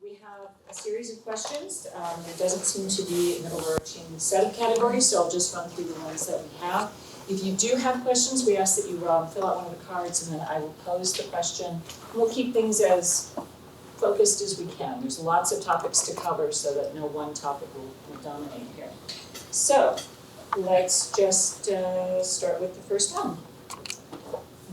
We have a series of questions. There doesn't seem to be an overarching set of categories, so I'll just run through the ones that we have. If you do have questions, we ask that you fill out one of the cards, and then I will pose the question. We'll keep things as focused as we can. There's lots of topics to cover so that no one topic will dominate here. So let's just start with the first one.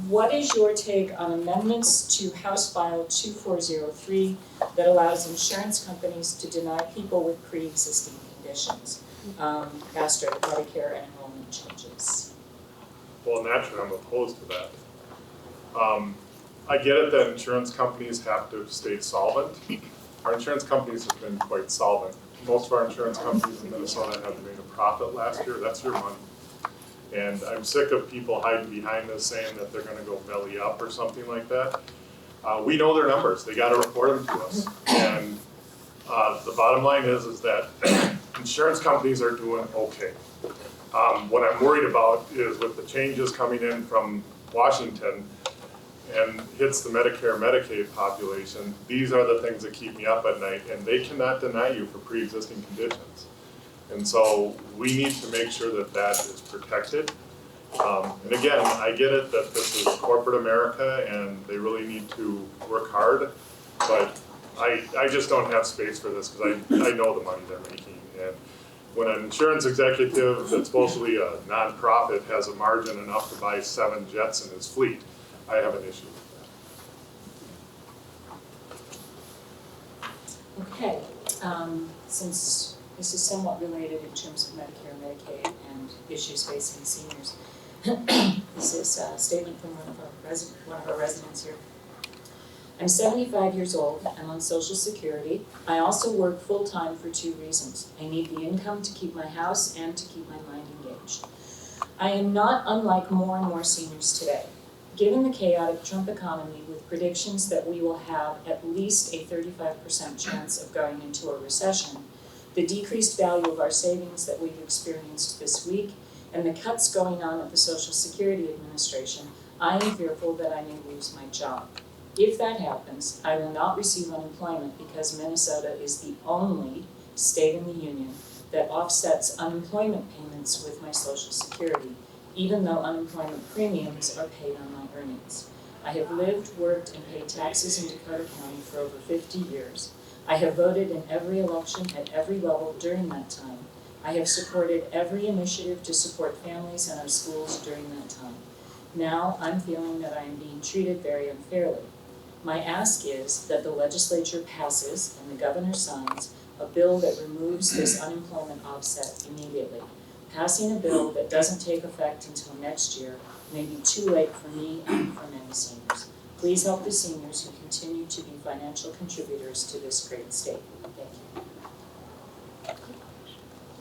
What is your take on amendments to House File 2403 that allows insurance companies to deny people with pre-existing conditions? Faster Medicare enrollment changes. Well, naturally, I'm opposed to that. I get it that insurance companies have to stay solvent. Our insurance companies have been quite solvent. Most of our insurance companies in Minnesota have made a profit last year. That's your money. And I'm sick of people hiding behind this saying that they're going to go belly up or something like that. We know their numbers. They got to report them to us. And the bottom line is that insurance companies are doing okay. What I'm worried about is with the changes coming in from Washington and hits the Medicare, Medicaid population, these are the things that keep me up at night, and they cannot deny you for pre-existing conditions. And so we need to make sure that that is protected. And again, I get it that this is corporate America and they really need to work hard, but I just don't have space for this because I know the money they're making. And when an insurance executive that's supposedly a nonprofit has a margin enough to buy 7 jets in his fleet, I have an issue with that. Okay, since this is somewhat related in terms of Medicare, Medicaid, and issues facing seniors. This is a statement from one of our residents here. I'm 75 years old. I'm on Social Security. I also work full-time for 2 reasons. I need the income to keep my house and to keep my mind engaged. I am not unlike more and more seniors today. Given the chaotic Trump economy with predictions that we will have at least a 35% chance of going into a recession, the decreased value of our savings that we've experienced this week, and the cuts going on at the Social Security Administration, I am fearful that I may lose my job. If that happens, I will not receive unemployment because Minnesota is the only state in the union that offsets unemployment payments with my Social Security, even though unemployment premiums are paid on my earnings. I have lived, worked, and paid taxes in Dakota County for over 50 years. I have voted in every election at every level during that time. I have supported every initiative to support families and our schools during that time. Now I'm feeling that I am being treated very unfairly. My ask is that the legislature passes and the governor signs a bill that removes this unemployment offset immediately. Passing a bill that doesn't take effect until next year may be too late for me and for many seniors. Please help the seniors who continue to be financial contributors to this great state. Thank you.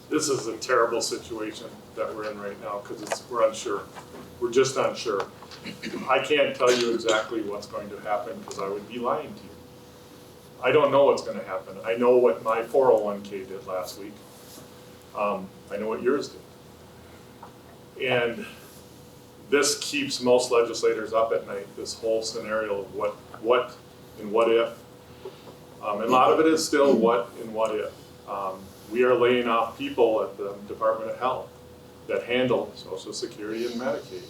This is a terrible situation that we're in right now because we're unsure. We're just unsure. I can't tell you exactly what's going to happen because I would be lying to you. I don't know what's going to happen. I know what my 401k did last week. I know what yours did. And this keeps most legislators up at night, this whole scenario of what and what if. And a lot of it is still what and what if. We are laying off people at the Department of Health that handle Social Security and Medicaid.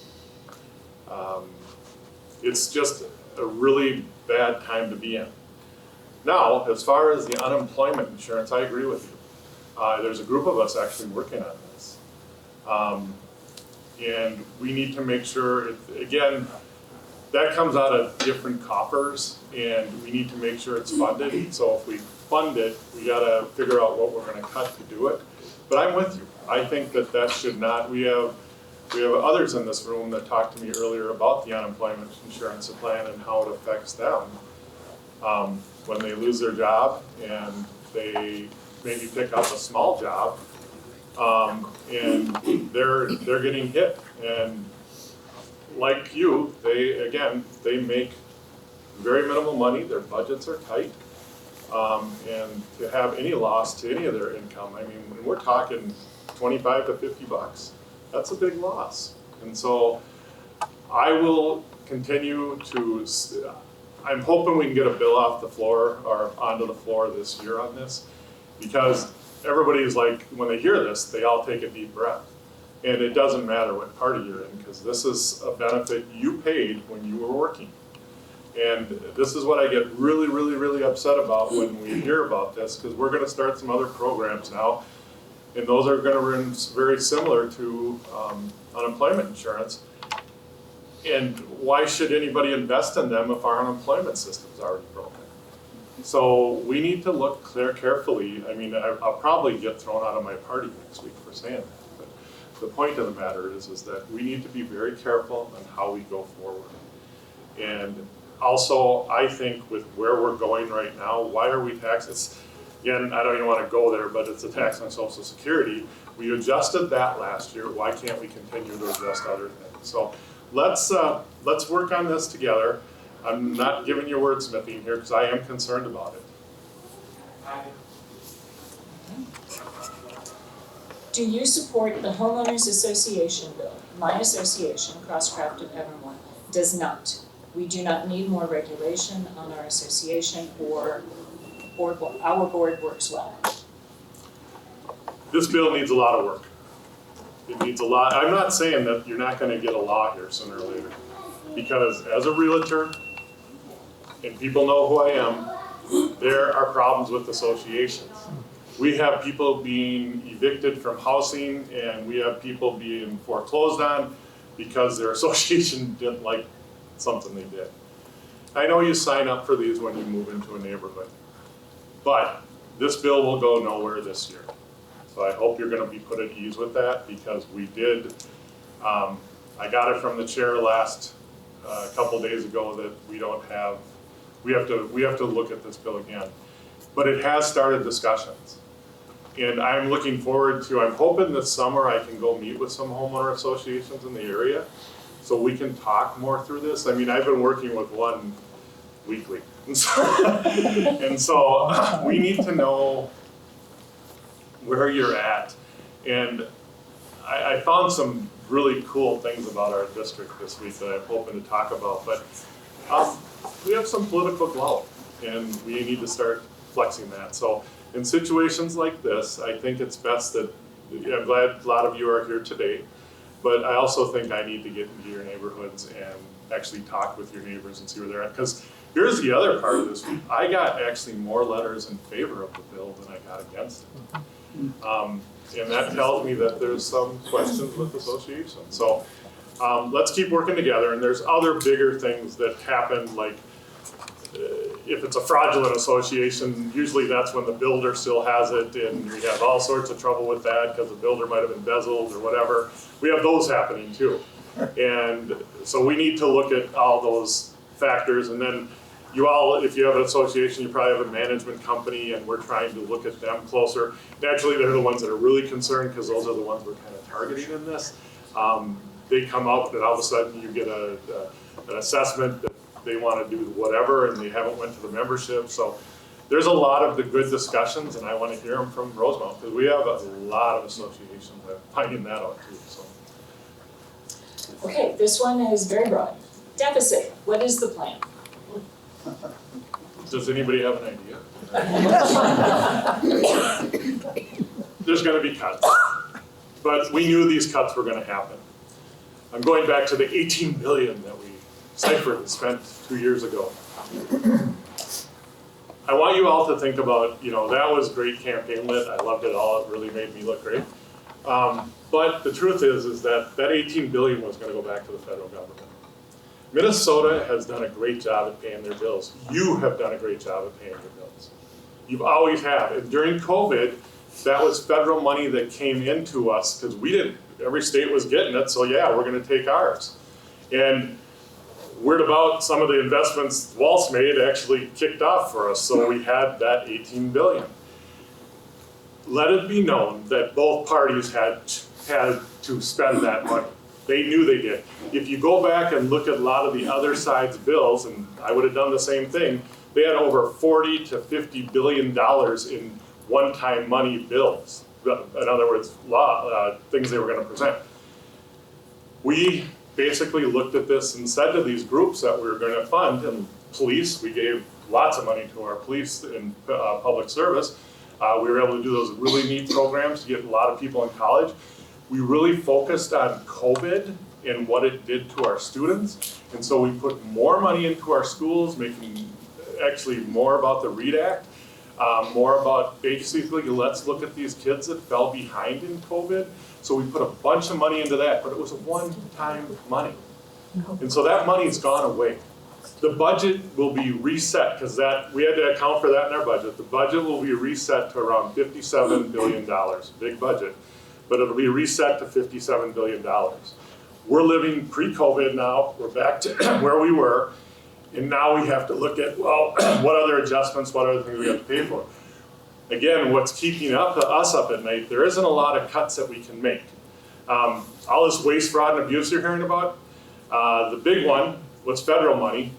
It's just a really bad time to be in. Now, as far as the unemployment insurance, I agree with you. There's a group of us actually working on this. And we need to make sure, again, that comes out of different coffers, and we need to make sure it's funded. So if we fund it, we gotta figure out what we're gonna cut to do it. But I'm with you. I think that should not, we have others in this room that talked to me earlier about the unemployment insurance plan and how it affects them. When they lose their job and they maybe pick up a small job, and they're getting hit. And like you, they make very minimal money, their budgets are tight, and to have any loss to any of their income, I mean, when we're talking 25 to 50 bucks, that's a big loss. And so I will continue to I'm hoping we can get a bill off the floor or onto the floor this year on this, because everybody's like, when they hear this, they all take a deep breath. And it doesn't matter what party you're in, because this is a benefit you paid when you were working. And this is what I get really, really, really upset about when we hear about this, because we're gonna start some other programs now, and those are gonna run very similar to unemployment insurance. And why should anybody invest in them if our unemployment system's already broken? So we need to look carefully. I mean, I'll probably get thrown out of my party next week for saying that. But the point of the matter is that we need to be very careful on how we go forward. And also, I think with where we're going right now, why are we taxing? Again, I don't even want to go there, but it's a tax on Social Security. We adjusted that last year. Why can't we continue to adjust other things? So let's work on this together. I'm not giving you wordsmithing here because I am concerned about it. Do you support the homeowners association bill? My association, Crosscraft of Evermore, does not. We do not need more regulation on our association, or our board works well. This bill needs a lot of work. It needs a lot. I'm not saying that you're not going to get a law here sooner or later, because as a realtor, and people know who I am, there are problems with associations. We have people being evicted from housing, and we have people being foreclosed on because their association didn't like something they did. I know you sign up for these when you move into a neighborhood, but this bill will go nowhere this year. So I hope you're going to be put at ease with that, because we did, I got it from the chair last couple days ago that we have to look at this bill again. But it has started discussions. And I'm looking forward to, I'm hoping this summer I can go meet with some homeowner associations in the area so we can talk more through this. I mean, I've been working with one weekly. And so we need to know where you're at. And I found some really cool things about our district this week that I'm hoping to talk about. But we have some political clout, and we need to start flexing that. So in situations like this, I think it's best that, I'm glad a lot of you are here today, but I also think I need to get into your neighborhoods and actually talk with your neighbors and see where they're at. Because here's the other part of this. I got actually more letters in favor of the bill than I got against it. And that tells me that there's some questions with associations. So let's keep working together. And there's other bigger things that happen, like if it's a fraudulent association, usually that's when the builder still has it, and we have all sorts of trouble with that because the builder might have embezzled or whatever. We have those happening too. And so we need to look at all those factors. And then you all, if you have an association, you probably have a management company, and we're trying to look at them closer. Naturally, they're the ones that are really concerned, because those are the ones we're kind of targeting in this. They come up, and all of a sudden you get an assessment that they want to do whatever, and they haven't went to the membership. So there's a lot of the good discussions, and I want to hear them from Rosemount, because we have a lot of associations that are finding that out too. So. Okay, this one is very broad. Deficit, what is the plan? Does anybody have an idea? There's going to be cuts, but we knew these cuts were going to happen. I'm going back to the 18 billion that we ciphered and spent 2 years ago. I want you all to think about, that was great campaign lit. I loved it all. It really made me look great. But the truth is that 18 billion was going to go back to the federal government. Minnesota has done a great job at paying their bills. You have done a great job at paying your bills. You've always have. And during COVID, that was federal money that came into us, because every state was getting it, so yeah, we're gonna take ours. And word about some of the investments Waltz made actually kicked off for us, so we had that 18 billion. Let it be known that both parties had to spend that money. They knew they did. If you go back and look at a lot of the other side's bills, and I would have done the same thing, they had over $40 to $50 billion in one-time money bills. In other words, things they were going to present. We basically looked at this and said to these groups that we were going to fund, and police, we gave lots of money to our police in public service. We were able to do those really neat programs to get a lot of people in college. We really focused on COVID and what it did to our students. And so we put more money into our schools, making actually more about the READ Act, more about basically, let's look at these kids that fell behind in COVID. So we put a bunch of money into that, but it was a one-time money. And so that money's gone away. The budget will be reset, because we had to account for that in our budget. The budget will be reset to around $57 billion, big budget, but it'll be reset to $57 billion. We're living pre-COVID now, we're back to where we were, and now we have to look at, well, what other adjustments, what other things we have to pay for. Again, what's keeping us up at night, there isn't a lot of cuts that we can make. All this waste, fraud, and abuse you're hearing about, the big one was federal money.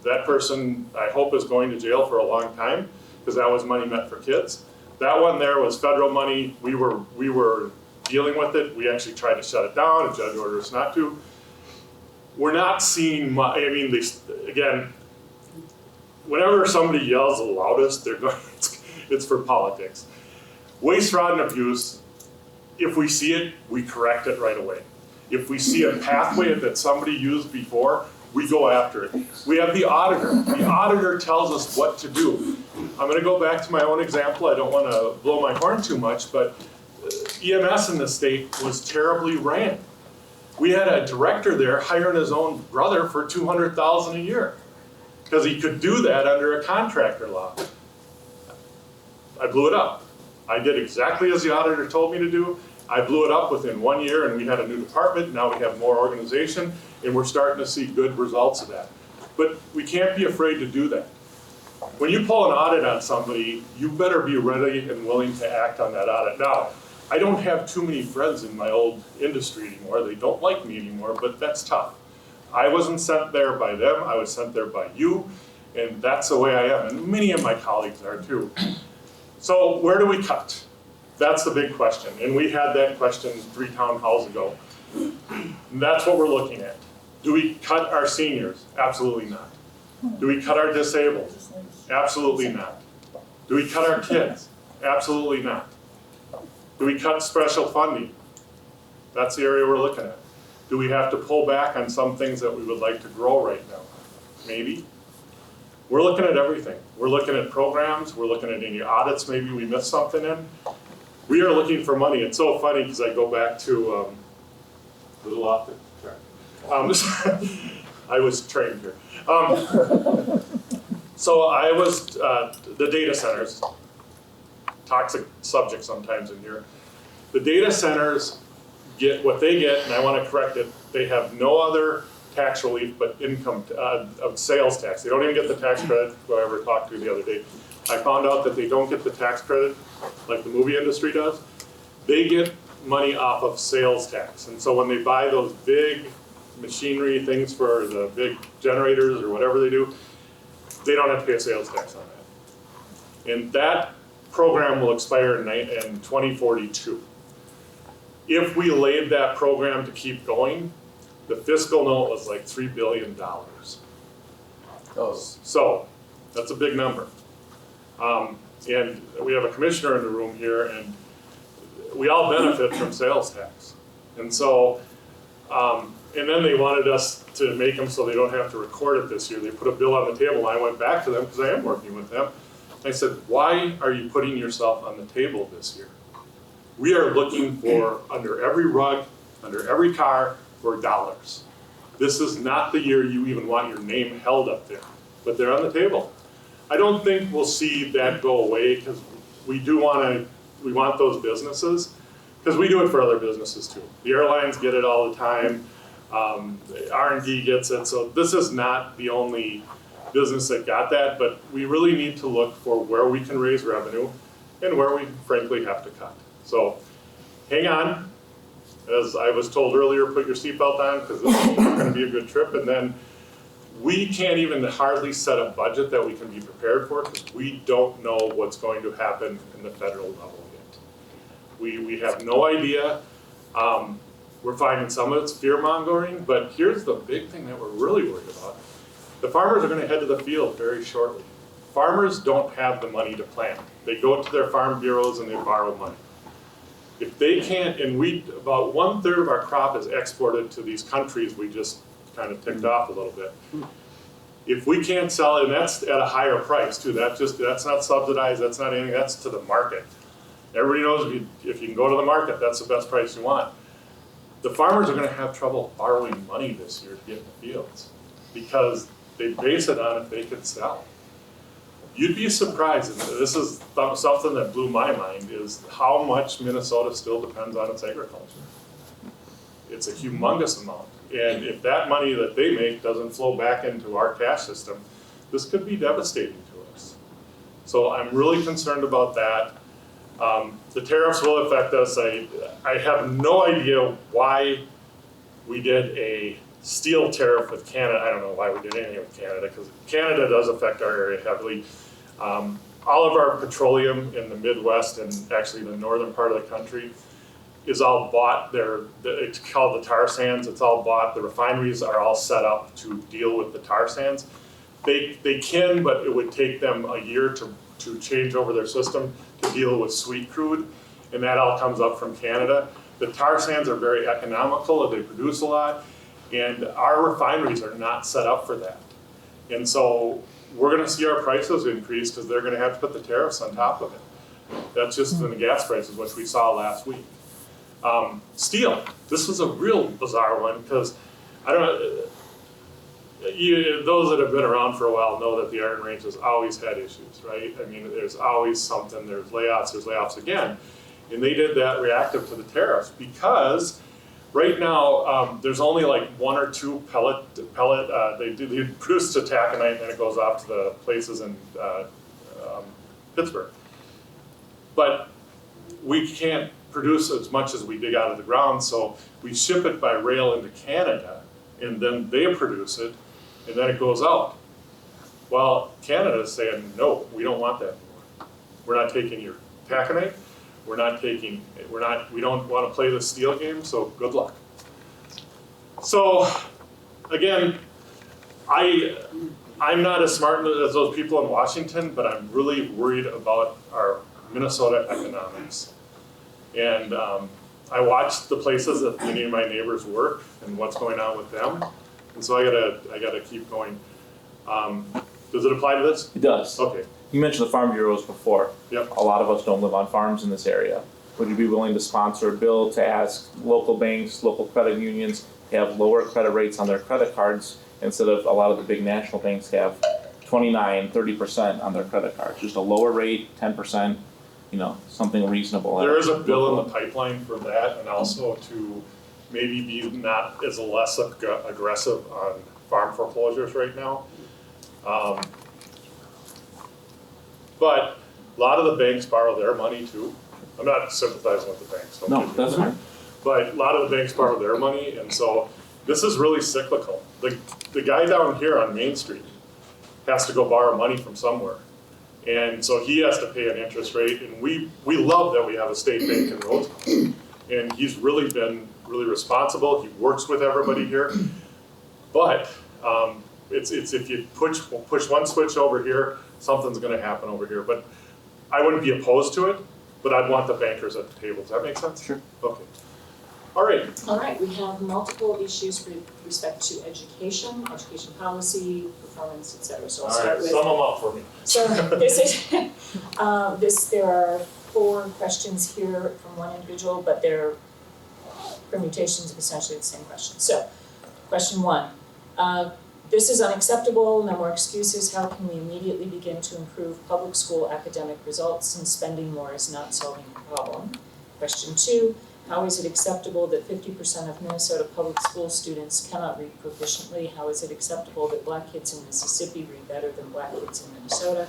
That person, I hope, is going to jail for a long time, because that was money meant for kids. That one there was federal money. We were dealing with it. We actually tried to shut it down. A judge ordered us not to. We're not seeing much. I mean, again, whenever somebody yells the loudest, they're going. It's for politics. Waste, fraud, and abuse. If we see it, we correct it right away. If we see a pathway that somebody used before, we go after it. We have the auditor. The auditor tells us what to do. I'm going to go back to my own example. I don't want to blow my horn too much, but EMS in the state was terribly ran. We had a director there hiring his own brother for $200,000 a year because he could do that under a contractor law. I blew it up. I did exactly as the auditor told me to do. I blew it up within 1 year, and we had a new department. Now we have more organization, and we're starting to see good results of that. But we can't be afraid to do that. When you pull an audit on somebody, you better be ready and willing to act on that audit. Now, I don't have too many friends in my old industry anymore. They don't like me anymore, but that's tough. I wasn't sent there by them. I was sent there by you, and that's the way I am. And many of my colleagues are too. So where do we cut? That's the big question. And we had that question 3 town halls ago. And that's what we're looking at. Do we cut our seniors? Absolutely not. Do we cut our disabled? Absolutely not. Do we cut our kids? Absolutely not. Do we cut special funding? That's the area we're looking at. Do we have to pull back on some things that we would like to grow right now? Maybe. We're looking at everything. We're looking at programs. We're looking at any audits maybe we missed something in. We are looking for money. It's so funny because I go back to a little off the track. I was trained here. So I was, the data centers, toxic subject sometimes in here. The data centers get what they get, and I want to correct it, they have no other tax relief but income, of sales tax. They don't even get the tax credit, who I ever talked to the other day. I found out that they don't get the tax credit like the movie industry does. They get money off of sales tax. And so when they buy those big machinery things for the big generators or whatever they do, they don't have to pay a sales tax on that. And that program will expire in 2042. If we laid that program to keep going, the fiscal note was like $3 billion. Oh. So that's a big number. And we have a commissioner in the room here, and we all benefit from sales tax. And so, and then they wanted us to make them so they don't have to record it this year. They put a bill on the table, and I went back to them because I am working with them. I said, why are you putting yourself on the table this year? We are looking for, under every rug, under every car, for dollars. This is not the year you even want your name held up there, but they're on the table. I don't think we'll see that go away because we want those businesses, because we do it for other businesses too. The airlines get it all the time, R&D gets it, so this is not the only business that got that, but we really need to look for where we can raise revenue and where we frankly have to cut. So hang on. As I was told earlier, put your seatbelt on because this is going to be a good trip. And then we can't even hardly set a budget that we can be prepared for because we don't know what's going to happen in the federal level yet. We have no idea. We're finding some of it's fear mongering, but here's the big thing that we're really worried about. The farmers are gonna head to the field very shortly. Farmers don't have the money to plant. They go to their farm bureaus and they borrow money. If they can't, and about 1/3 of our crop is exported to these countries we just kind of ticked off a little bit. If we can't sell it, and that's at a higher price too, that's not subsidized, that's not anything, that's to the market. Everybody knows if you can go to the market, that's the best price you want. The farmers are gonna have trouble borrowing money this year to get in the fields because they base it on if they can sell. You'd be surprised, and this is something that blew my mind, is how much Minnesota still depends on its agriculture. It's a humongous amount. And if that money that they make doesn't flow back into our cash system, this could be devastating to us. So I'm really concerned about that. The tariffs will affect us. I have no idea why we did a steel tariff with Canada. I don't know why we did anything with Canada, because Canada does affect our area heavily. All of our petroleum in the Midwest and actually the northern part of the country is all bought. It's called the tar sands. It's all bought. The refineries are all set up to deal with the tar sands. They can, but it would take them a year to change over their system to deal with sweet crude, and that all comes up from Canada. The tar sands are very economical, they produce a lot, and our refineries are not set up for that. And so we're gonna see our prices increase because they're gonna have to put the tariffs on top of it. That's just in the gas prices, which we saw last week. Steel, this was a real bizarre one because I don't know, those that have been around for a while know that the iron range has always had issues, right? I mean, there's always something, there's layoffs again. And they did that reactive to the tariffs because right now, there's only like 1 or 2 pellet, they produce to taconite and then it goes off to the places in Pittsburgh. But we can't produce as much as we dig out of the ground, so we ship it by rail into Canada and then they produce it and then it goes out. Well, Canada's saying, no, we don't want that anymore. We're not taking your taconite, we don't want to play the steel game, so good luck. So, again, I'm not as smart as those people in Washington, but I'm really worried about our Minnesota economics. And I watched the places that many of my neighbors work and what's going on with them. And so I gotta keep going. Does it apply to this? It does. Okay. You mentioned the farm bureaus before. Yep. A lot of us don't live on farms in this area. Would you be willing to sponsor a bill to ask local banks, local credit unions to have lower credit rates on their credit cards instead of a lot of the big national banks have 29, 30% on their credit cards? Just a lower rate, 10%, something reasonable. There is a bill in the pipeline for that, and also to maybe be not as less aggressive on farm foreclosures right now. But a lot of the banks borrow their money too. I'm not sympathizing with the banks. No, that's fine. But a lot of the banks borrow their money, and so this is really cyclical. The guy down here on Main Street has to go borrow money from somewhere. And so he has to pay an interest rate, and we love that we have a state bank in Rosemount. And he's really been really responsible. He works with everybody here. But it's if you push one switch over here, something's gonna happen over here. But I wouldn't be opposed to it, but I'd want the bankers at the table. Does that make sense? Sure. Okay. All right. All right, we have multiple issues with respect to education policy, performance, et cetera. So I'll All start right, with. sum them up for me. So there are 4 questions here from one individual, but they're permutations of essentially the same question. So, question 1, this is unacceptable, no more excuses. How can we immediately begin to improve public school academic results since spending more is not solving the problem? Question 2, how is it acceptable that 50% of Minnesota public school students cannot read proficiently? How is it acceptable that Black kids in Mississippi read better than Black kids in Minnesota?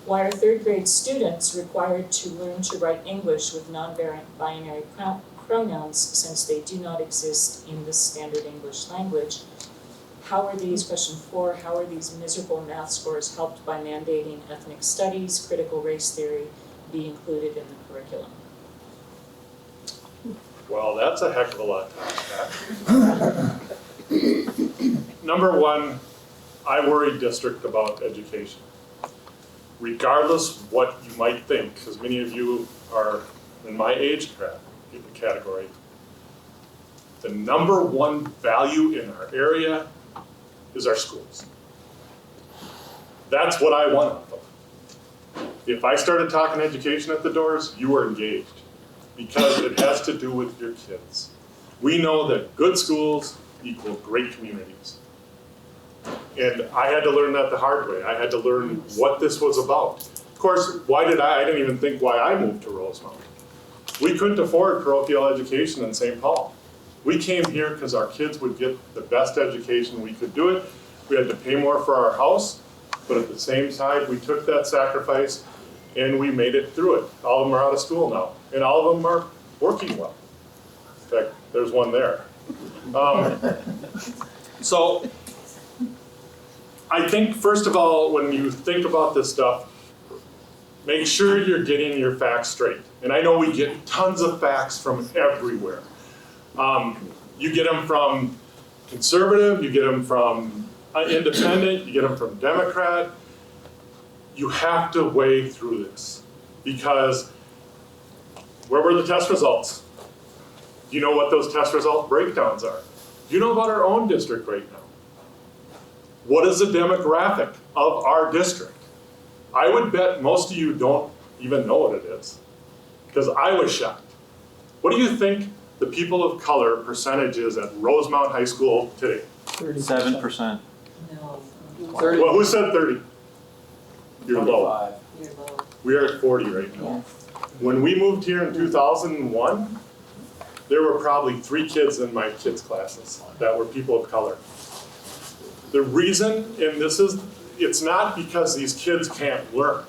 Why are 3rd grade students required to learn to write English with non-binary pronouns since they do not exist in the standard English language? Question 4, how are these miserable math scores helped by mandating ethnic studies, critical race theory be included in the curriculum? Well, that's a heck of a lot to unpack. Number 1, I worry district about education. Regardless what you might think, because many of you are in my age category, the number one value in our area is our schools. That's what I want out of them. If I started talking education at the doors, you are engaged, because it has to do with your kids. We know that good schools equal great communities. And I had to learn that the hard way. I had to learn what this was about. Of course, I didn't even think why I moved to Rosemount. We couldn't afford parochial education in St. Paul. We came here because our kids would get the best education we could do it. We had to pay more for our house, but at the same time, we took that sacrifice and we made it through it. All of them are out of school now, and all of them are working well. In fact, there's one there. So I think, first of all, when you think about this stuff, make sure you're getting your facts straight. And I know we get tons of facts from everywhere. You get them from conservative, you get them from independent, you get them from Democrat. You have to weigh through this, because where were the test results? Do you know what those test result breakdowns are? Do you know about our own district right now? What is the demographic of our district? I would bet most of you don't even know what it is, because I was shocked. What do you think the people of color percentage is at Rosemount High School today? 7%. No, 30. Well, who said 30? You're low. 25. you're low. We are at 40 right now. Yes. When we moved here in 2001, there were probably 3 kids in my kids' classes that were people of color. The reason, and it's not because these kids can't learn.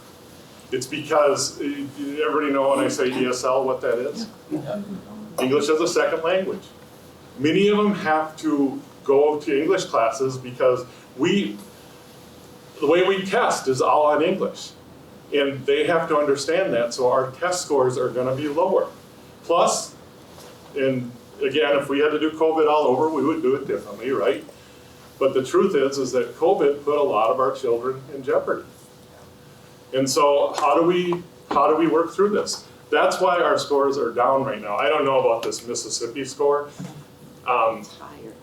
It's because, everybody know when I say ESL what that is? English as a second language. Many of them have to go to English classes because the way we test is all on English. And they have to understand that, so our test scores are gonna be lower. Plus, and again, if we had to do COVID all over, we would do it differently, right? But the truth is that COVID put a lot of our children in jeopardy. And so how do we work through this? That's why our scores are down right now. I don't know about this Mississippi score. Higher.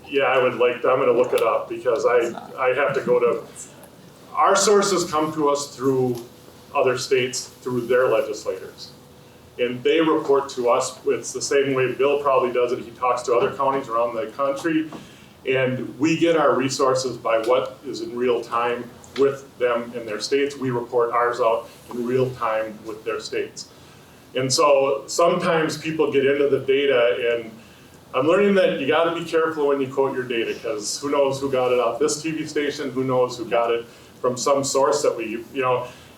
Yeah, I'm gonna look it up, because I have to go to, our sources come to us through other states, through their legislators. And they report to us. It's the same way Bill probably does it. He talks to other counties around the country. And we get our resources by what is in real time with them in their states. We report ours out in real time with their states. And so sometimes people get into the data, and I'm learning that you gotta be careful when you quote your data, because who knows who got it off this TV station, who knows who got it from some source that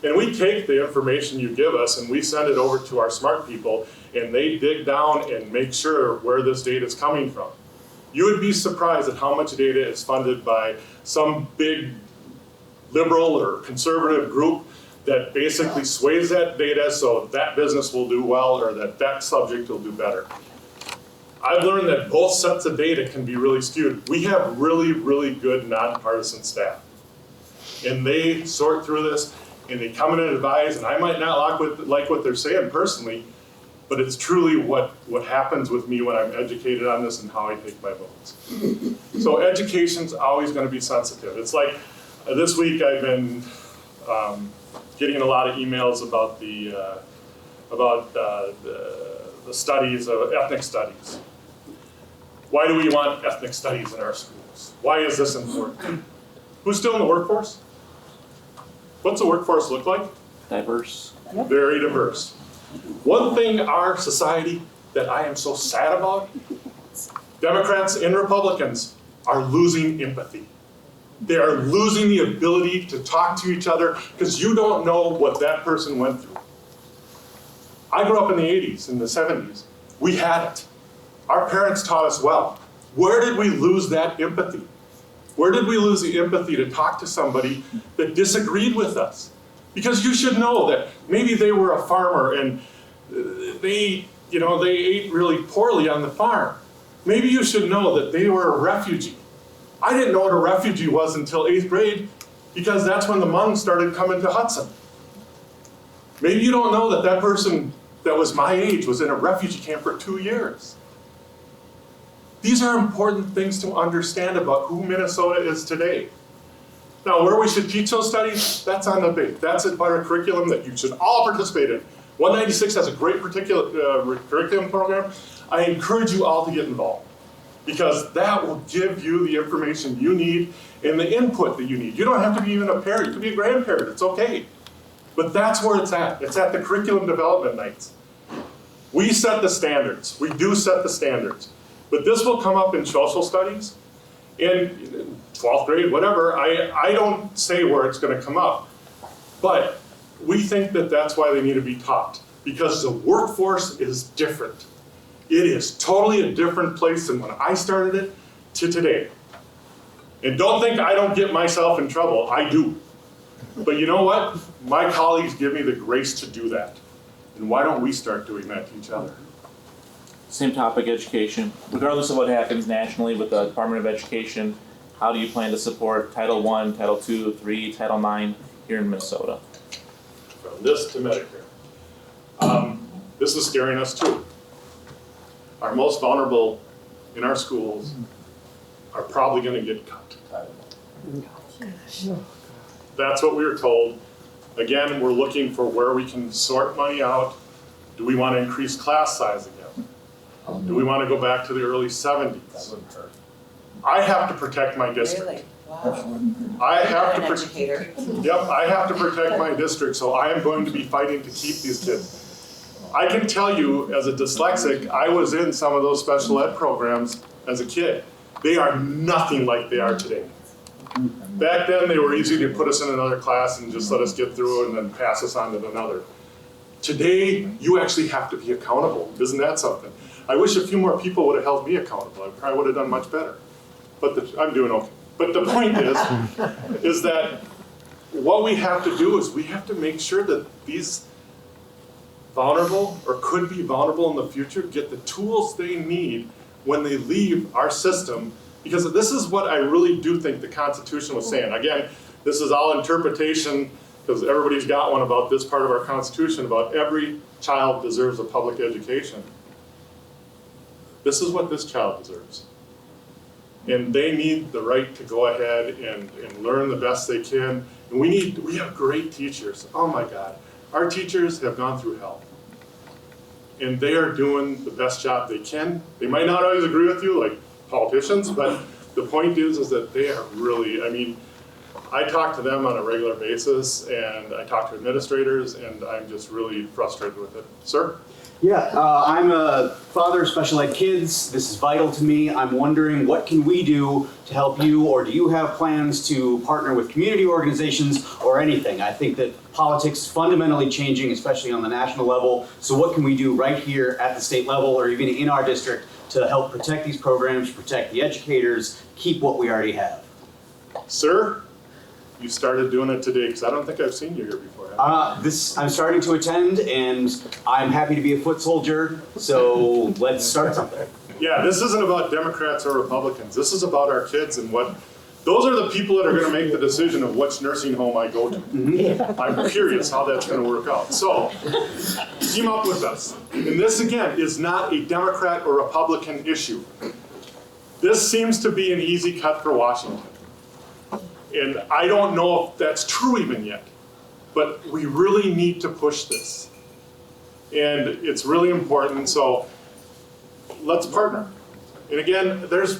and we take the information you give us and we send it over to our smart people, and they dig down and make sure where this data is coming from. You would be surprised at how much data is funded by some big liberal or conservative group that basically sways that data so that business will do well, or that subject will do better. I've learned that both sets of data can be really skewed. We have really, really good nonpartisan staff. And they sort through this, and they come in and advise, and I might not like what they're saying personally, but it's truly what happens with me when I'm educated on this and how I take my votes. So education's always gonna be sensitive. It's like, this week I've been getting a lot of emails about the studies of ethnic studies. Why do we want ethnic studies in our schools? Why is this important? Who's still in the workforce? What's the workforce look like? Diverse. Very diverse. One thing our society that I am so sad about, Democrats and Republicans are losing empathy. They are losing the ability to talk to each other, because you don't know what that person went through. I grew up in the 80s, in the 70s. We had it. Our parents taught us well. Where did we lose that empathy? Where did we lose the empathy to talk to somebody that disagreed with us? Because you should know that maybe they were a farmer and they ate really poorly on the farm. Maybe you should know that they were a refugee. I didn't know what a refugee was until 8th grade because that's when the Hmong started coming to Hudson. Maybe you don't know that that person that was my age was in a refugee camp for 2 years. These are important things to understand about who Minnesota is today. Now, where we should teach those studies, that's on the debate. That's a part of curriculum that you should all participate in. 196 has a great curriculum program. I encourage you all to get involved because that will give you the information you need and the input that you need. You don't have to be even a parent. You can be a grandparent. It's okay. But that's where it's at. It's at the curriculum development nights. We set the standards. We do set the standards. But this will come up in social studies, in 12th grade, whatever. I don't say where it's going to come up. But we think that that's why they need to be taught, because the workforce is different. It is totally a different place than when I started it to today. And don't think I don't get myself in trouble. I do. But you know what? My colleagues give me the grace to do that. And why don't we start doing that to each other? Same topic, education. Regardless of what happens nationally with the Department of Education, how do you plan to support Title I, Title II, III, Title IX here in Minnesota? From this to Medicare. This is scaring us too. Our most vulnerable in our schools are probably going to get cut. That's what we were told. Again, we're looking for where we can sort money out. Do we want to increase class size again? Do we want to go back to the early 70s? I have to protect my district. Really? Wow. I have You're to an protect. educator. Yep, I have to protect my district, so I am going to be fighting to keep these kids. I can tell you, as a dyslexic, I was in some of those special ed programs as a kid. They are nothing like they are today. Back then, they were easy to put us in another class and just let us get through and then pass us on to another. Today, you actually have to be accountable. Isn't that something? I wish a few more people would have held me accountable. I probably would have done much better. But I'm doing okay. But the point is that what we have to do is we have to make sure that these vulnerable or could be vulnerable in the future get the tools they need when they leave our system, because this is what I really do think the Constitution was saying. Again, this is all interpretation because everybody's got one about this part of our Constitution about every child deserves a public education. This is what this child deserves. And they need the right to go ahead and learn the best they can. And we have great teachers. Oh my God. Our teachers have gone through hell. And they are doing the best job they can. They might not always agree with you like politicians, but the point is that they are really, I mean, I talk to them on a regular basis and I talk to administrators and I'm just really frustrated with it. Sir? Yeah, I'm a father of special ed kids. This is vital to me. I'm wondering, what can we do to help you, or do you have plans to partner with community organizations or anything? I think that politics is fundamentally changing, especially on the national level. So what can we do right here at the state level or even in our district to help protect these programs, protect the educators, keep what we already have? Sir, you started doing it today because I don't think I've seen you here before. I'm starting to attend, and I'm happy to be a foot soldier, so let's start something. Yeah, this isn't about Democrats or Republicans. This is about our kids and what, those are the people that are going to make the decision of which nursing home I go to. I'm curious how that's going to work out. So, team up with us. And this, again, is not a Democrat or Republican issue. This seems to be an easy cut for Washington. And I don't know if that's true even yet. But we really need to push this. And it's really important, so let's partner. And again, this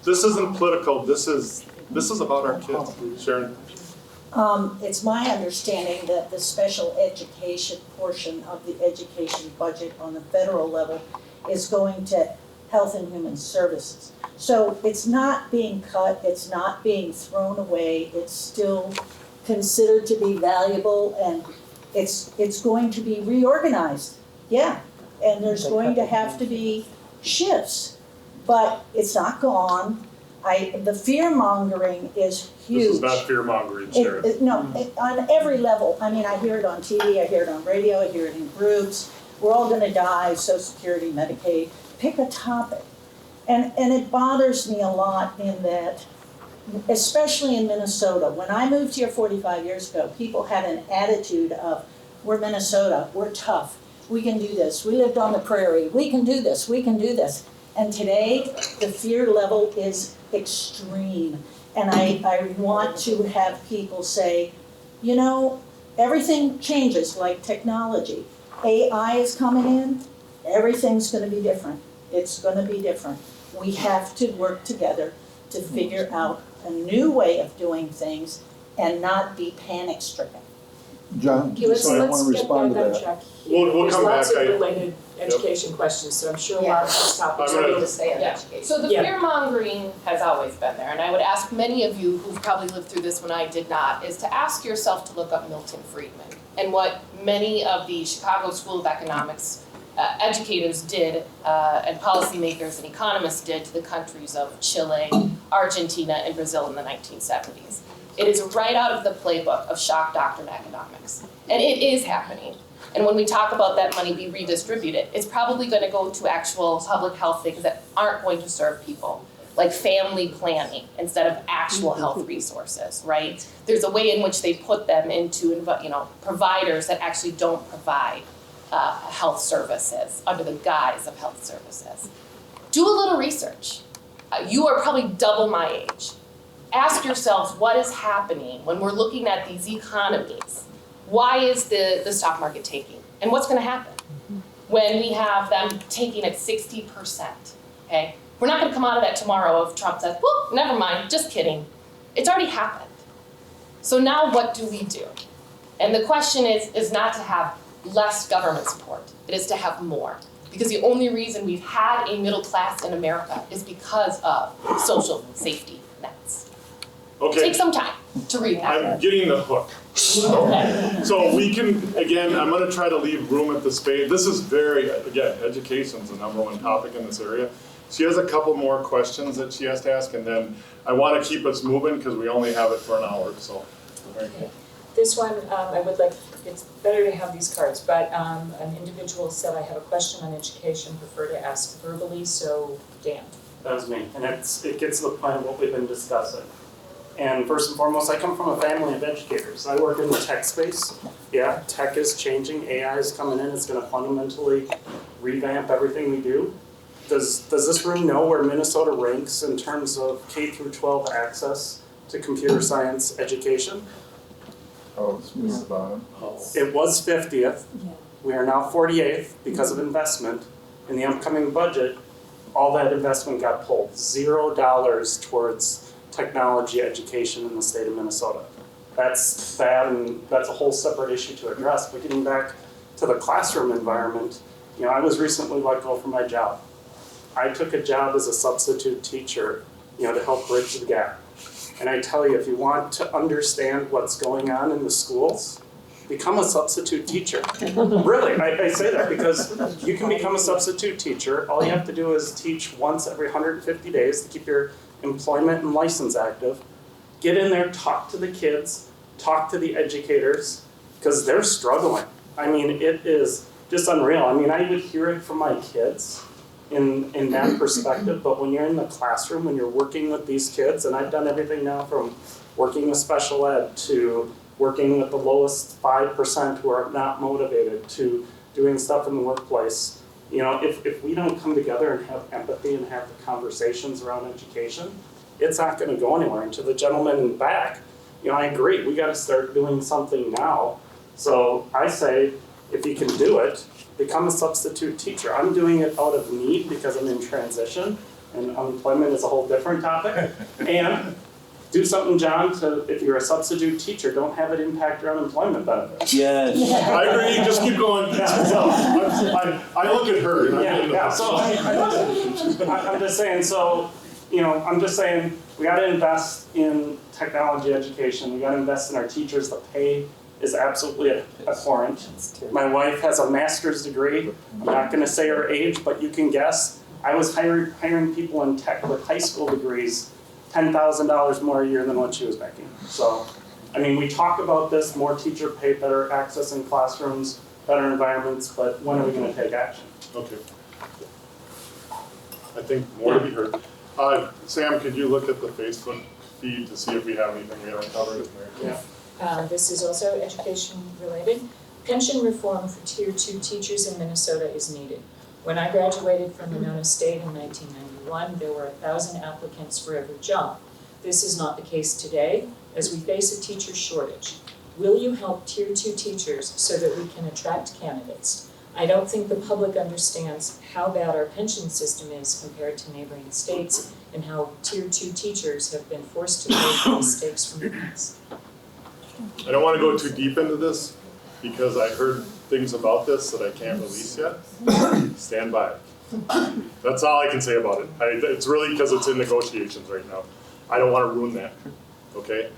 isn't political, this is about our kids. Sharon? It's my understanding that the special education portion of the education budget on the federal level is going to Health and Human Services. So it's not being cut, it's not being thrown away, it's still considered to be valuable, and it's going to be reorganized, yeah. And there's going to have to be shifts, but it's not gone. The fear-mongering is huge. This is not fear-mongering, Sharon. On every level. I mean, I hear it on TV, I hear it on radio, I hear it in groups. We're all gonna die, Social Security, Medicaid, pick a topic. And it bothers me a lot in that especially in Minnesota. When I moved here 45 years ago, people had an attitude of, we're Minnesota, we're tough, we can do this, we lived on the prairie, we can do this, we can do this. And today, the fear level is extreme. And I want to have people say, you know, everything changes like technology. AI is coming in, everything's gonna be different. It's gonna be different. We have to work together to figure out a new way of doing things and not be panic stricken. John, Okay, let's I want to get respond back to on that. track. We'll come back. There's lots of related education questions, so I'm sure Yeah. Mark has topics. I'm gonna- To stay on Yeah. education. So the Yeah. fear mongering has always been there, and I would ask many of you who've probably lived through this when I did not, is to ask yourself to look up Milton Friedman and what many of the Chicago School of Economics educators did, and policymakers and economists did to the countries of Chile, Argentina, and Brazil in the 1970s. It is right out of the playbook of shock doctrine economics, and it is happening. And when we talk about that money be redistributed, it's probably gonna go to actual public health things that aren't going to serve people, like family planning instead of actual health resources, right? There's a way in which they put them into, providers that actually don't provide health services under the guise of health services. Do a little research. You are probably double my age. Ask yourself what is happening when we're looking at these economies. Why is the stock market taking? And what's gonna happen when we have them taking at 60%, okay? We're not gonna come out of that tomorrow if Trump says, well, never mind, just kidding. It's already happened. So now what do we do? And the question is not to have less government support, it is to have more. Because the only reason we've had a middle class in America is because of social safety nets. Okay, Take some time to read that. I'm getting the hook. Okay. So we can, again, I'm gonna try to leave room at the space. This is very, again, education's the number one topic in this area. She has a couple more questions that she has to ask, and then I wanna keep us moving because we only have it for an hour, so. Okay. This one, I would like, it's better to have these cards, but an individual said, I have a question on education, prefer to ask verbally, so Dan. That was me, and it gets to the point of what we've been discussing. And first and foremost, I come from a family of educators. I work in the tech space. Yeah, tech is changing, AI is coming in, it's gonna fundamentally revamp everything we do. Does this room know where Minnesota ranks in terms of K through 12 access to computer science education? Oh, it's near the bottom. It was 50th. We are now 48th because of investment. In the upcoming budget, all that investment got pulled. $0 towards technology education in the state of Minnesota. That's bad, and that's a whole separate issue to address. But getting back to the classroom environment, I was recently let go from my job. I took a job as a substitute teacher, to help bridge the gap. And I tell you, if you want to understand what's going on in the schools, become a substitute teacher. Really, I say that because you can become a substitute teacher. All you have to do is teach once every 150 days to keep your employment and license active. Get in there, talk to the kids, talk to the educators, because they're struggling. I mean, it is just unreal. I mean, I would hear it from my kids in that perspective, but when you're in the classroom, when you're working with these kids, and I've done everything now from working with special ed to working with the lowest 5% who are not motivated to doing stuff in the workplace. If we don't come together and have empathy and have the conversations around education, it's not gonna go anywhere. And to the gentleman in the back, I agree, we gotta start doing something now. So I say, if you can do it, become a substitute teacher. I'm doing it out of need because I'm in transition, and unemployment is a whole different topic. And do something, John, if you're a substitute teacher, don't have it impact your unemployment benefits. Yes. I agree, just keep going. So, I look at her and I'm getting the Yeah, hook. so I'm just saying, we gotta invest in technology education, we gotta invest in our teachers, the pay is absolutely abhorrent. My wife has a master's degree, I'm not gonna say her age, but you can guess. I was hiring people in tech with high school degrees, $10,000 more a year than what she was making. So, we talk about this, more teacher pay, better access in classrooms, better environments, but when are we gonna take action? Okay. I think more to be heard. Sam, could you look at the Facebook feed to see if we have anything we haven't covered in there. Yeah. This is also education related. Pension reform for Tier 2 teachers in Minnesota is needed. When I graduated from Winona State in 1991, there were 1,000 applicants for every job. This is not the case today, as we face a teacher shortage. Will you help Tier 2 teachers so that we can attract candidates? I don't think the public understands how bad our pension system is compared to neighboring states and how Tier 2 teachers have been forced to pay for mistakes from the past. I don't wanna go too deep into this, because I heard things about this that I can't release yet. Stand by. That's all I can say about it. It's really because it's in negotiations right now. I don't wanna ruin that, okay?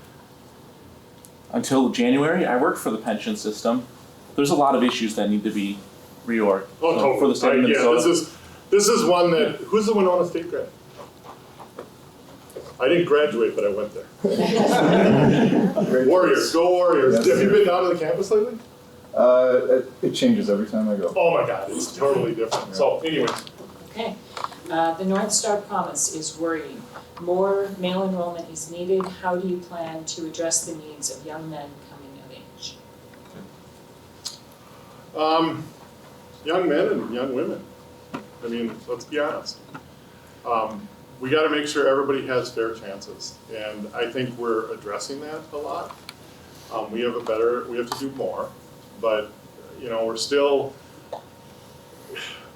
Until January, I worked for the pension system. There's a lot of issues that need to be reorged. Oh, So totally. for the state of Minnesota. Yeah, this is one that, who's the Winona State grad? I didn't graduate, but I went there. Warriors, go Warriors. Yes, Have you sir. been down to the campus lately? It changes every time I go. Oh my God, it's totally different. So anyways, Okay, the North Star Promise is worrying. More male enrollment is needed. How do you plan to address the needs of young men coming of age? young men and young women. I mean, let's be honest. We gotta make sure everybody has fair chances, and I think we're addressing that a lot. We have to do more, but, you know, we're still,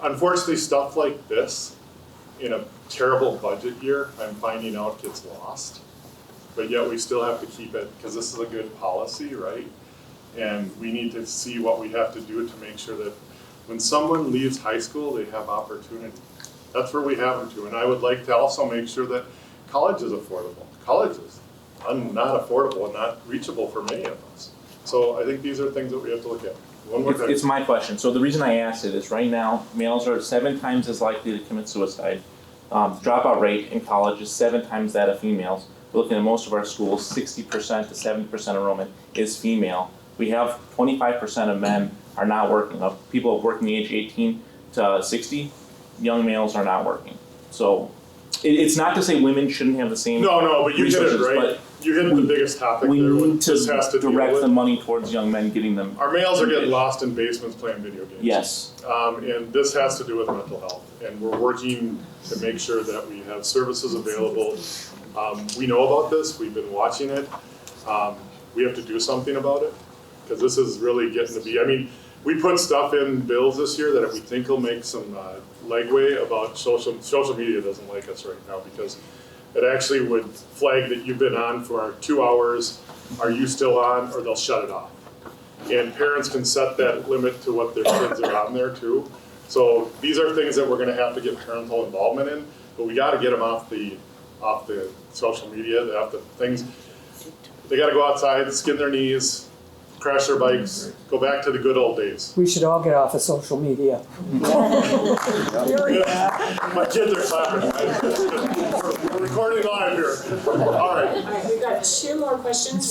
unfortunately, stuff like this, in a terrible budget year, I'm finding out gets lost. But yet we still have to keep it, because this is a good policy, right? And we need to see what we have to do to make sure that when someone leaves high school, they have opportunity. That's where we have them to. And I would like to also make sure that college is affordable. College is not affordable and not reachable for many of us. So I think these are things that we have to look at. One more thing. It's my question. So the reason I asked it is right now, males are 7 times as likely to commit suicide. The dropout rate in college is 7 times that of females. We're looking at most of our schools, 60% to 70% enrollment is female. We have 25% of men are not working. Of people working the age 18 to 60, young males are not working. So it's not to say women shouldn't have the same No, but you hit it resources, right. but You hit the biggest topic we there. need What this has to to deal direct with. the money towards young men, getting them. Our males are getting lost in basements playing video games. Yes. And this has to do with mental health. And we're working to make sure that we have services available. We know about this, we've been watching it. We have to do something about it, because this is really getting to be, I mean, we put stuff in bills this year that we think will make some legway about social media doesn't like us right now, because it actually would flag that you've been on for 2 hours, are you still on, or they'll shut it off. And parents can set that limit to what their kids are on there too. So these are things that we're gonna have to get parental involvement in, but we gotta get them off the social media, they gotta go outside, skin their knees, crash their bikes, go back to the good old days. We should all get off of social media. My kids are clapping. We're recording live here. All right. All right, we've got 2 more questions.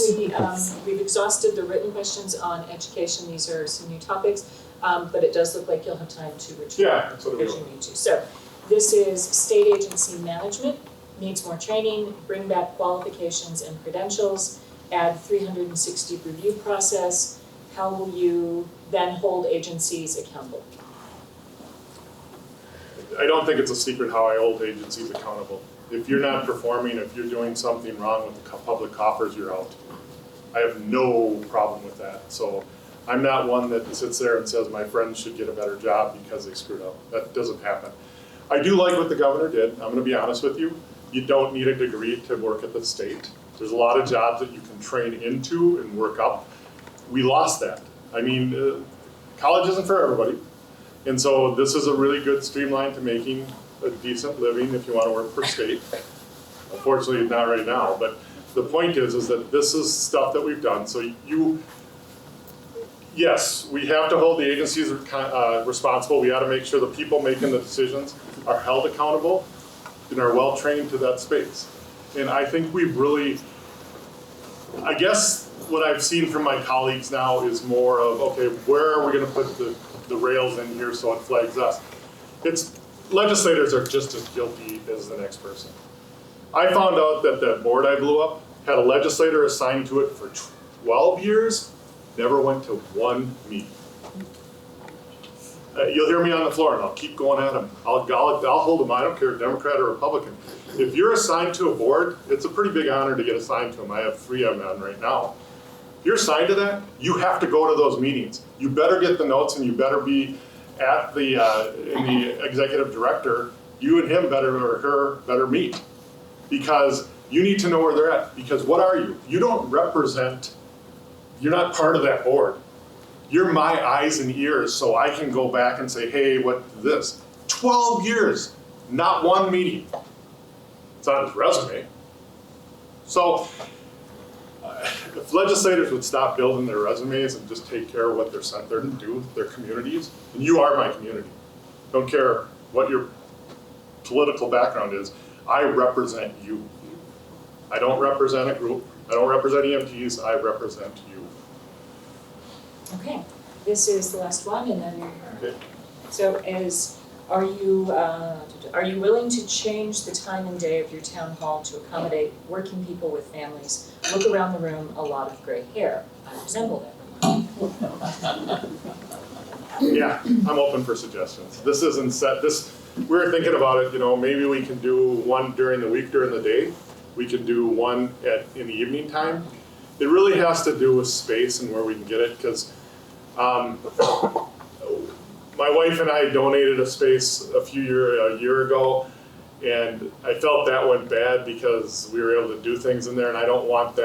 We've exhausted the written questions on education. These are some new topics, but it does look like you'll have time to return Yeah, that's what we if do. you need to. So this is state agency management, needs more training, bring back qualifications and credentials, add 360 review process. How will you then hold agencies accountable? I don't think it's a secret how I hold agencies accountable. If you're not performing, if you're doing something wrong with the public coffers, you're out. I have no problem with that. So I'm not one that sits there and says my friends should get a better job because they screwed up. That doesn't happen. I do like what the governor did. I'm gonna be honest with you. You don't need a degree to work at the state. There's a lot of jobs that you can train into and work up. We lost that. I mean, college isn't for everybody. And so this is a really good streamline to making a decent living if you want to work for state. Unfortunately, not right now, but the point is that this is stuff that we've done. So yes, we have to hold the agencies responsible. We got to make sure the people making the decisions are held accountable and are well trained to that space. And I think we've really, I guess what I've seen from my colleagues now is more of, okay, where are we gonna put the rails in here so it flags us? Legislators are just as guilty as the next person. I found out that that board I blew up had a legislator assigned to it for 12 years, never went to one meeting. You'll hear me on the floor and I'll keep going at them. I'll hold them, I don't care, Democrat or Republican. If you're assigned to a board, it's a pretty big honor to get assigned to them. I have 3 I'm on right now. If you're assigned to that, you have to go to those meetings. You better get the notes and you better be at the, in the executive director, you and him better, or her, better meet. Because you need to know where they're at. Because what are you? You don't represent, you're not part of that board. You're my eyes and ears, so I can go back and say, hey, what this? 12 years, not one meeting. It's on his resume. So, if legislators would stop building their resumes and just take care of what they're sent there to do, their communities, and you are my community. Don't care what your political background is, I represent you. I don't represent a group, I don't represent EMTs, I represent you. Okay, this is the last one, and then Okay. so are you willing to change the time and day of your town hall to accommodate working people with families? Look around the room, a lot of gray hair. I resemble everyone. Yeah, I'm open for suggestions. This isn't set, we were thinking about it, maybe we can do one during the week, during the day. We can do one in the evening time. It really has to do with space and where we can get it, because my wife and I donated a space a year ago, and I felt that went bad because we were able to do things in there, and I don't want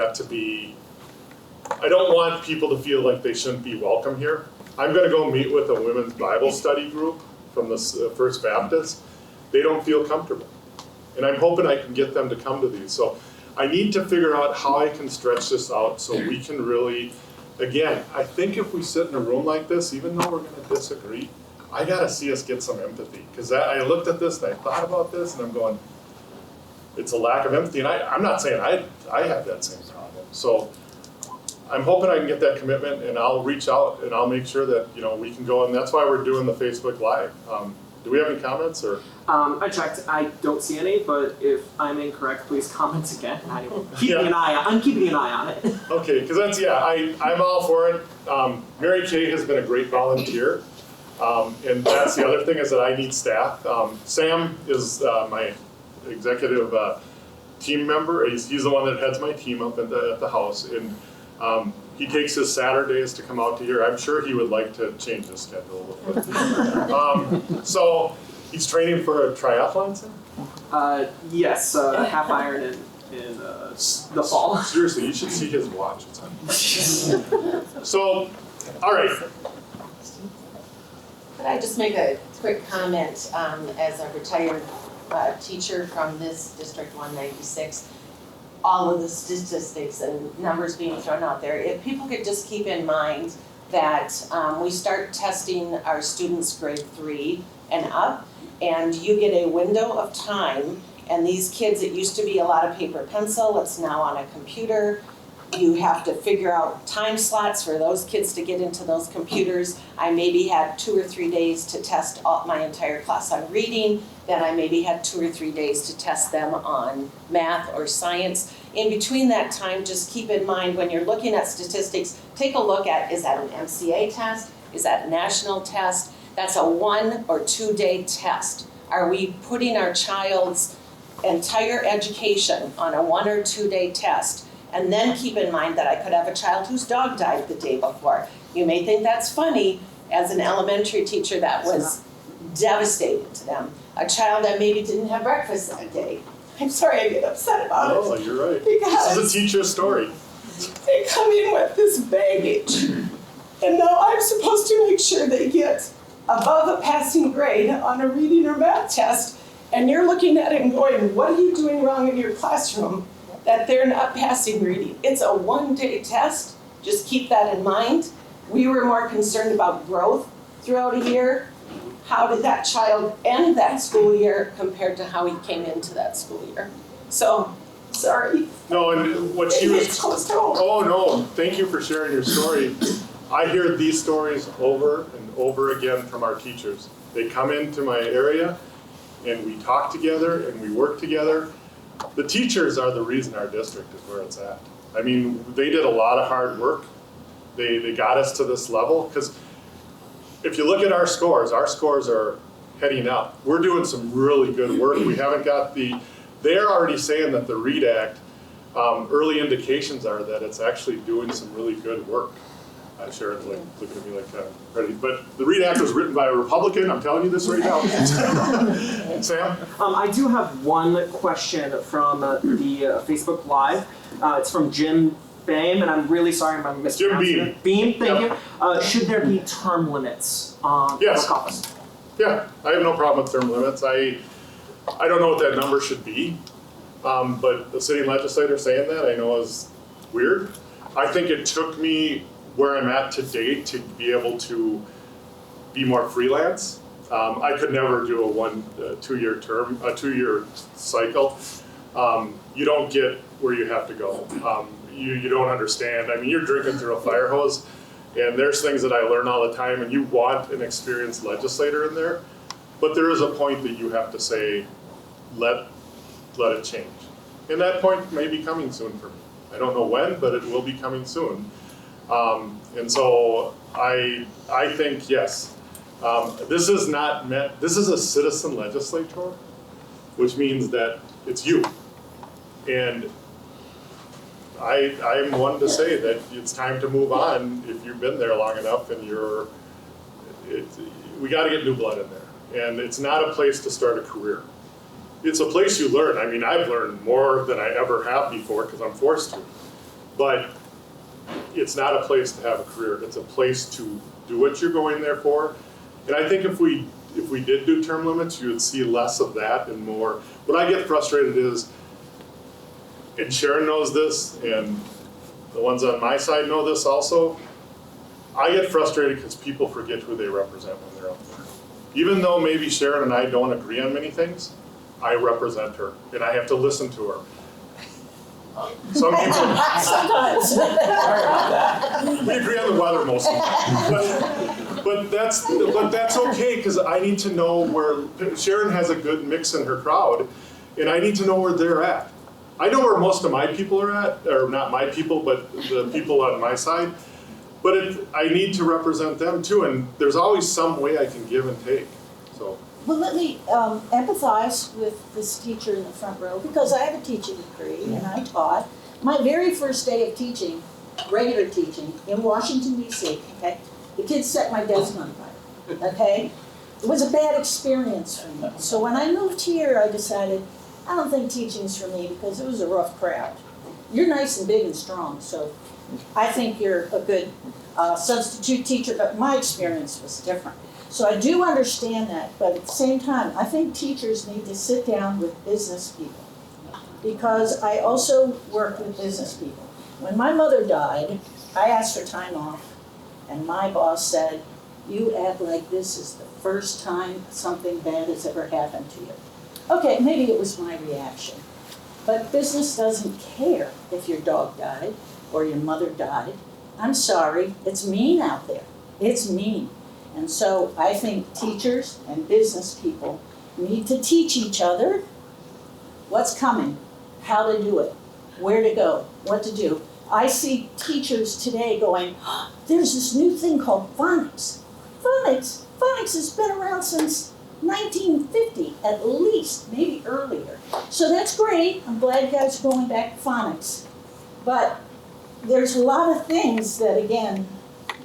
people to feel like they shouldn't be welcome here. I'm gonna go meet with a women's Bible study group from the First Baptist. They don't feel comfortable. And I'm hoping I can get them to come to these. So I need to figure out how I can stretch this out so we can really, again, I think if we sit in a room like this, even though we're gonna disagree, I gotta see us get some empathy. Because I looked at this and I thought about this and I'm going, it's a lack of empathy. And I'm not saying I have that same problem. So I'm hoping I can get that commitment, and I'll reach out and I'll make sure that we can go, and that's why we're doing the Facebook Live. Do we have any comments or? I checked. I don't see any, but if I'm incorrect, please comment again. I'm keeping an eye on it. Okay, because I'm all for it. Mary Kay has been a great volunteer, and that's the other thing is that I need staff. Sam is my executive team member. He's the one that heads my team up at the house, and he takes his Saturdays to come out to here. I'm sure he would like to change his schedule a little bit. So he's training for a triathlon, Sam? Yes, half iron in the fall. Seriously, you should see his watch. So, all right. Could I just make a quick comment as a retired teacher from this District 196? All of the statistics and numbers being thrown out there, if people could just keep in mind that we start testing our students grade 3 and up, and you get a window of time, and these kids, it used to be a lot of paper pencil, it's now on a computer. You have to figure out time slots for those kids to get into those computers. I maybe had 2 or 3 days to test my entire class on reading, then I maybe had 2 or 3 days to test them on math or science. In between that time, just keep in mind when you're looking at statistics, take a look at, is that an MCA test? Is that a national test? That's a 1 or 2 day test. Are we putting our child's entire education on a 1 or 2 day test? And then keep in mind that I could have a child whose dog died the day before. You may think that's funny. As an elementary teacher, that was devastating to them. A child that maybe didn't have breakfast that day. I'm sorry I get upset about it. Oh, you're right. Because this is a teacher's story. They come in with this baggage. And now I'm supposed to make sure they get above a passing grade on a reading or math test. And you're looking at it and going, what are you doing wrong in your classroom that they're not passing reading? It's a 1 day test. Just keep that in mind. We were more concerned about growth throughout a year. How did that child end that school year compared to how he came into that school year? So, sorry. No, and what she was. Close to home. Oh no! Thank you for sharing your story. I hear these stories over and over again from our teachers. They come into my area, and we talk together and we work together. the teachers are the reason our district is where it's at. I mean, they did a lot of hard work. They got us to this level, because if you look at our scores are heading up. We're doing some really good work. We haven't got they're already saying that the READ Act, early indications are that it's actually doing some really good work. Sharon's like looking at me like ready, but the READ Act was written by a Republican, I'm telling you this right now. Sam? I do have one question from the Facebook Live. It's from Jim Beam, and I'm really sorry if I'm mispronouncing it. Beam, thank you. Should there be term limits on Yes. public office? Yeah, I have no problem with term limits. I don't know what that number should be, but the sitting legislator saying that I know is weird. I think it took me where I'm at today to be able to be more freelance. I could never do a 2-year term, a 2-year cycle. You don't get where you have to go. You don't understand. I mean, you're drinking through a fire hose, and there's things that I learn all the time, and you want an experienced legislator in there, but there is a point that you have to say, let it change. And that point may be coming soon for me. I don't know when, but it will be coming soon. And so I think, yes, this is not meant, this is a citizen legislature, which means that it's you. And I'm one to say that it's time to move on if you've been there long enough and we gotta get new blood in there. And it's not a place to start a career. It's a place you learn. I mean, I've learned more than I ever have before because I'm forced to. But it's not a place to have a career. It's a place to do what you're going there for. And I think if we did do term limits, you would see less of that and more. What I get frustrated is, and Sharon knows this, and the ones on my side know this also, I get frustrated because people forget who they represent when they're up there. Even though maybe Sharon and I don't agree on many things, I represent her, and I have to listen to her. Some people, Sometimes. we agree on the weather mostly, but that's okay because I need to know where Sharon has a good mix in her crowd, and I need to know where they're at. I know where most of my people are at, or not my people, but the people on my side. But I need to represent them too, and there's always some way I can give and take. So. Well, let me empathize with this teacher in the front row, because I have a teaching degree and I taught. My very first day of teaching, regular teaching, in Washington, D.C., okay, the kids set my desk on fire, okay? It was a bad experience for me. So when I moved here, I decided, I don't think teaching's for me because it was a rough crowd. You're nice and big and strong, so I think you're a good substitute teacher, but my experience was different. So I do understand that, but at the same time, I think teachers need to sit down with business people, because I also work with business people. When my mother died, I asked for time off, and my boss said, you act like this is the first time something bad has ever happened to you. Okay, maybe it was my reaction, but business doesn't care if your dog died or your mother died. I'm sorry, it's mean out there. It's mean. And so I think teachers and business people need to teach each other what's coming, how to do it, where to go, what to do. I see teachers today going, oh, there's this new thing called phonics. Phonics has been around since 1950 at least, maybe earlier. So that's great. I'm glad you guys are going back to phonics. But there's a lot of things that, again,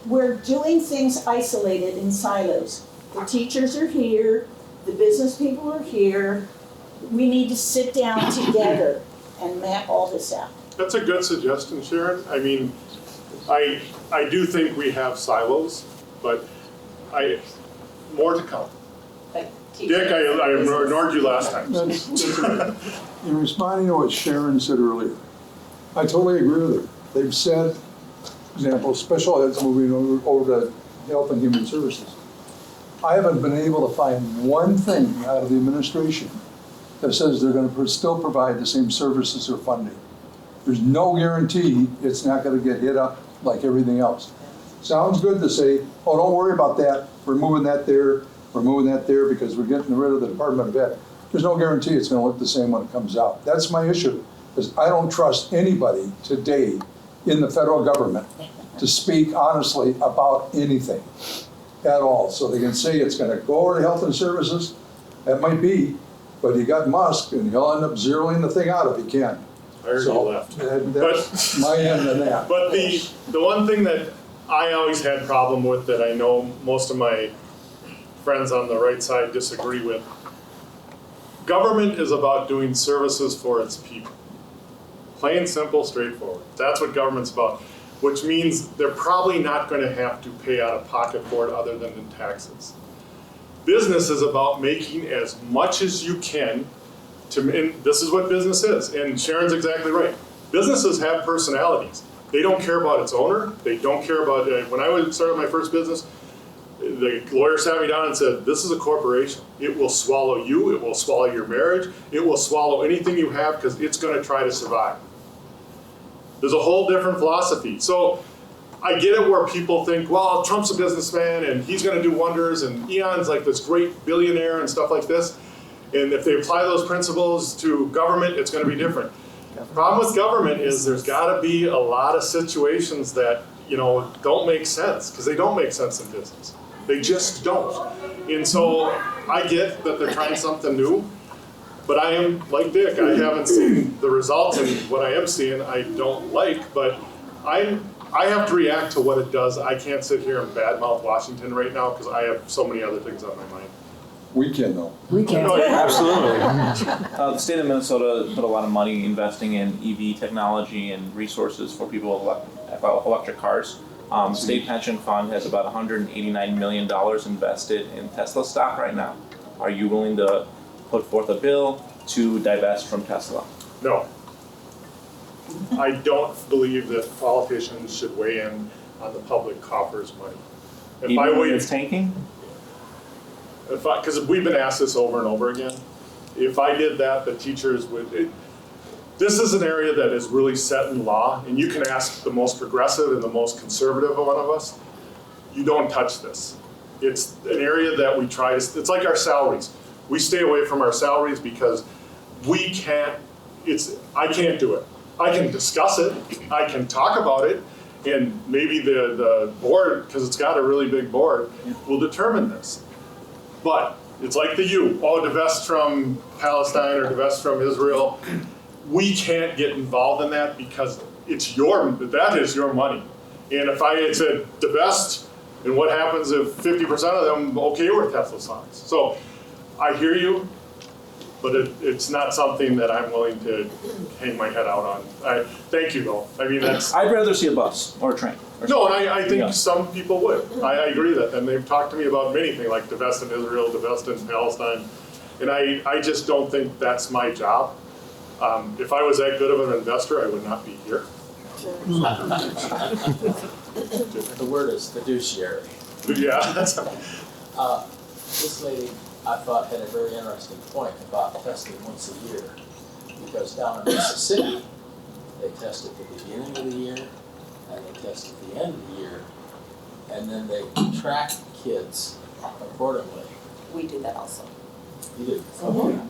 we're doing things isolated in silos. The teachers are here, the business people are here. We need to sit down together and map all this out. That's a good suggestion, Sharon. I mean, I do think we have silos, but more to come. Dick, I ignored you last time. In responding to what Sharon said earlier, I totally agree with her. They've said, for example, special ed's moving over to Health and Human Services. I haven't been able to find one thing out of the administration that says they're going to still provide the same services or funding. There's no guarantee it's not going to get hit up like everything else. Sounds good to say, oh, don't worry about that. We're moving that there. We're moving that there because we're getting rid of the Department of Ed. there's no guarantee it's gonna look the same when it comes out. That's my issue, is I don't trust anybody today in the federal government to speak honestly about anything at all. So they can say it's gonna go over to Health and Services, that might be, but you got Musk and he'll end up zeroing the thing out if he can. I heard you left. That's my end of that. But the one thing that I always had problem with, that I know most of my friends on the right side disagree with, government is about doing services for its people. Plain, simple, straightforward. That's what government's about, which means they're probably not going to have to pay out of pocket for it other than in taxes. Business is about making as much as you can and this is what business is, and Sharon's exactly right. Businesses have personalities. They don't care about its owner. They don't care about, when I started my first business, the lawyer sat me down and said, this is a corporation. It will swallow you, it will swallow your marriage, it will swallow anything you have because it's going to try to survive. There's a whole different philosophy. So I get it where people think, well, Trump's a businessman and he's going to do wonders, and Elon's like this great billionaire and stuff like this. And if they apply those principles to government, it's going to be different. The problem with government is there's got to be a lot of situations that, don't make sense, because they don't make sense in business. They just don't. And so I get that they're trying something new, but I am like Dick. I haven't seen the results, and what I am seeing I don't like, but I have to react to what it does. I can't sit here and badmouth Washington right now because I have so many other things on my mind. We can though. We can. No, yeah. Absolutely. The state of Minnesota put a lot of money investing in EV technology and resources for people with electric cars. State pension fund has about $189 million invested in Tesla stock right now. Are you willing to put forth a bill to divest from Tesla? No. I don't believe that politicians should weigh in on the public coffers money. If Even I when weigh, it's tanking? because we've been asked this over and over again, if I did that, the teachers would. This is an area that is really set in law, and you can ask the most progressive and the most conservative one of us. You don't touch this. It's an area that we try to. It's like our salaries. We stay away from our salaries because we can't. I can't do it. I can discuss it. I can talk about it, and maybe the board, because it's got a really big board, will determine this. But it's like divest from Palestine or divest from Israel. We can't get involved in that because that is your money. And if I had said divest, and what happens if 50% of them okay with Tesla stocks? So I hear you, but it's not something that I'm willing to hang my head out on. Thank you though. I mean, I'd rather see a bus or a train. No, and I think some people would. I agree that, and they've talked to me about many things, like divest in Israel, divest in Palestine, and I just don't think that's my job. If I was that good of an investor, I would not be here. The word is fiduciary. Yeah, that's. This lady, I thought, had a very interesting point about testing once a year, because down in Mississippi, they test at the beginning of the year, and they test at the end of the year, and then they track kids accordingly. We do that also. You do? Mhm.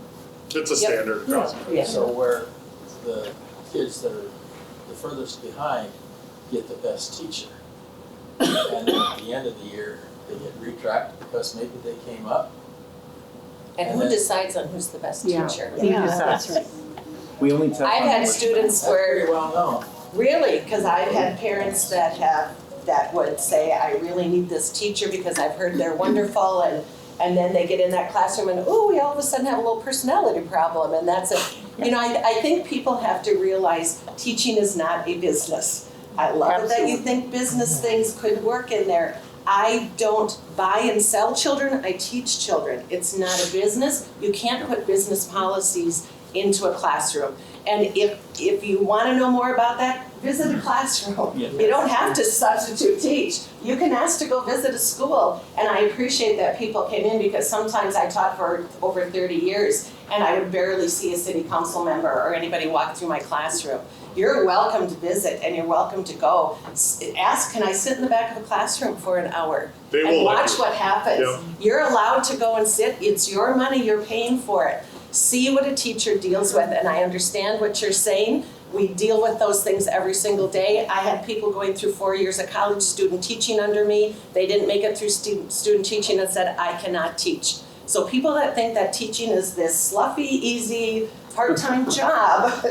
It's a standard process. Yeah. So where the kids that are the furthest behind get the best teacher, and then at the end of the year, they get retracked because maybe they came up. And who decides on who's the best teacher? Yeah, that's right. We only test I've on had which- students That's where, pretty well known. really, because I've had parents that would say, I really need this teacher because I've heard they're wonderful, and then they get in that classroom and, we all of a sudden have a little personality problem, and that's it. I think people have to realize teaching is not a business. I love it that you think business things could work in there. I don't buy and sell children, I teach children. It's not a business. You can't put business policies into a classroom. And if you want to know more about that, visit a classroom. Yeah. You don't have to substitute teach. You can ask to go visit a school. And I appreciate that people came in, because sometimes I taught for over 30 years and I would barely see a city council member or anybody walk through my classroom. You're welcome to visit and you're welcome to go. Ask, can I sit in the back of a classroom for an hour They and will let watch you. what happens? Yep. You're allowed to go and sit. It's your money. You're paying for it. see what a teacher deals with, and I understand what you're saying. We deal with those things every single day. I had people going through 4 years of college student teaching under me. They didn't make it through student teaching and said, I cannot teach. So people that think that teaching is this fluffy, easy, part-time job,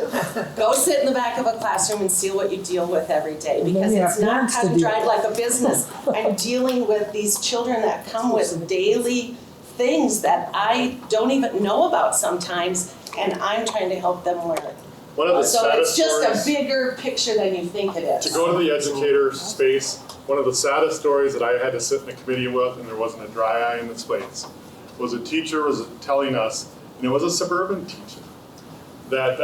go sit in the back of a classroom and see what you deal with every day, because it's not cut and dried like a business. I'm dealing with these children that come with daily things that I don't even know about sometimes, and I'm trying to help them learn. One of the So saddest it's just stories, a bigger picture than you think it is. to go to the educator space, one of the saddest stories that I had to sit in a committee with, and there wasn't a dry eye in the space, was a teacher was telling us, and it was a suburban teacher, that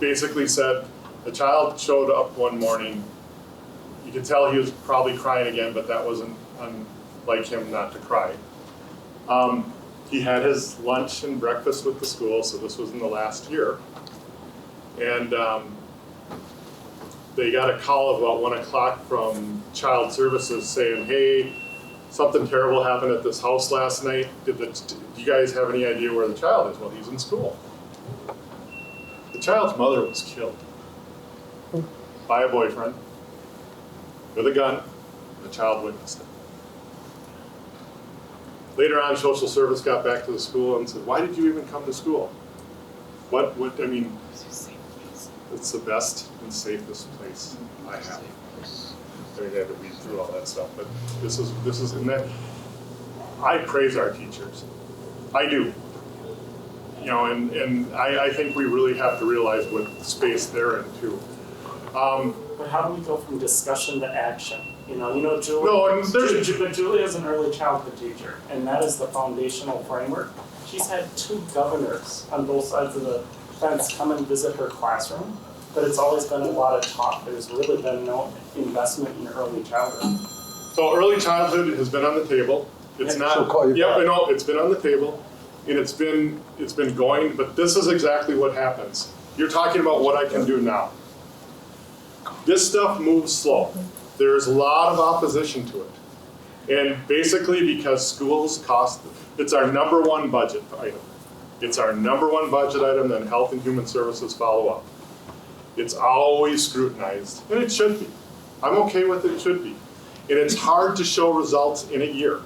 basically said the child showed up one morning. You could tell he was probably crying again, but that wasn't unlike him not to cry. He had his lunch and breakfast with the school, so this was in the last year. And they got a call about 1 o'clock from Child Services saying, hey, something terrible happened at this house last night. Do you guys have any idea where the child is? Well, he's in school. The child's mother was killed by a boyfriend with a gun. The child witnessed it. Later on, social service got back to the school and said, why did you even come to school? I mean, it's the best and safest place I have. I had to read through all that stuff, but this is, and that, I praise our teachers. I do. You know, and I think we really have to realize what space they're in too. But how do we go from discussion to action? You know, Julie. No, and there's but Julie is an early childhood teacher, and that is the foundational framework. She's had 2 governors on both sides of the fence come and visit her classroom, but it's always been a lot of talk. There's really been no investment in early childhood. So early childhood has been on the table. It's not. So call you Yep, back. I know it's been on the table, and it's been going. But this is exactly what happens. You're talking about what I can do now. This stuff moves slow. There's a lot of opposition to it, and basically because schools cost. It's our #1 budget item. It's our #1 budget item. Then Health and Human Services follow up. It's always scrutinized, and it should be. I'm okay with it, it should be. And it's hard to show results in a year.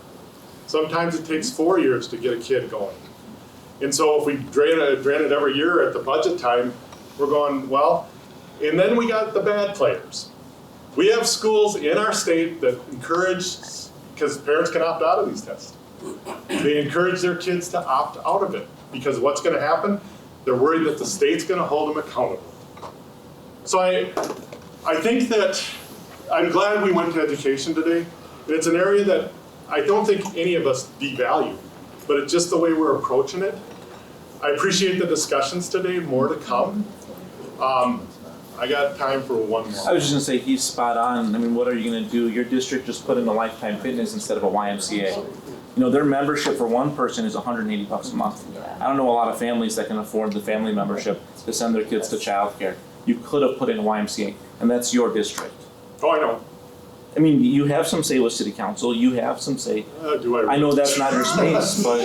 Sometimes it takes 4 years to get a kid going. And so if we drain it every year at the budget time, we're going, well, and then we got the bad players. We have schools in our state that encourage, because parents can opt out of these tests. They encourage their kids to opt out of it, because what's gonna happen? They're worried that the state's gonna hold them accountable. So I think that, I'm glad we went to education today. And it's an area that I don't think any of us devalue, but it's just the way we're approaching it. I appreciate the discussions today, more to come. I got time for one more. I was just gonna say, he's spot on. I mean, what are you gonna do? Your district just put in a Lifetime Fitness instead of a YMCA. You know, their membership for one person is $180 a month. I don't know a lot of families that can afford the family membership to send their kids to childcare. You could have put in a YMCA, and that's your district. Oh, I know. I mean, you have some say with city council, you have some say. Do I? I know that's not your space, but